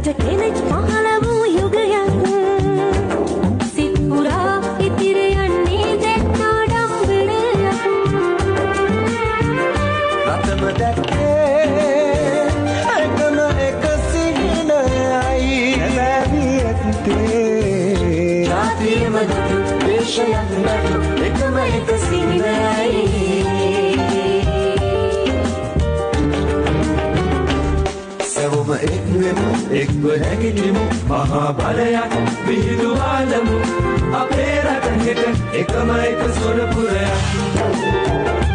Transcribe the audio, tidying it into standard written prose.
රජ කෙනෙක් පහළ වූ යුගයක් සිත් පුරා ඉතිර යන්නේ දැක්නාඩම් විලයක් රතම දැක්කේ එකම එක සිහිනයයි නැවී ඇත්තේ රාත්‍රියම දුටු දේශයක් නටු එකම එක සිහිනයයි සැවොම එක්වෙමු එක්ව නැගිටිමු මහා බලයක් විහිදුවාලමු අපේ රට හෙට එකම එක සොරපුරයක්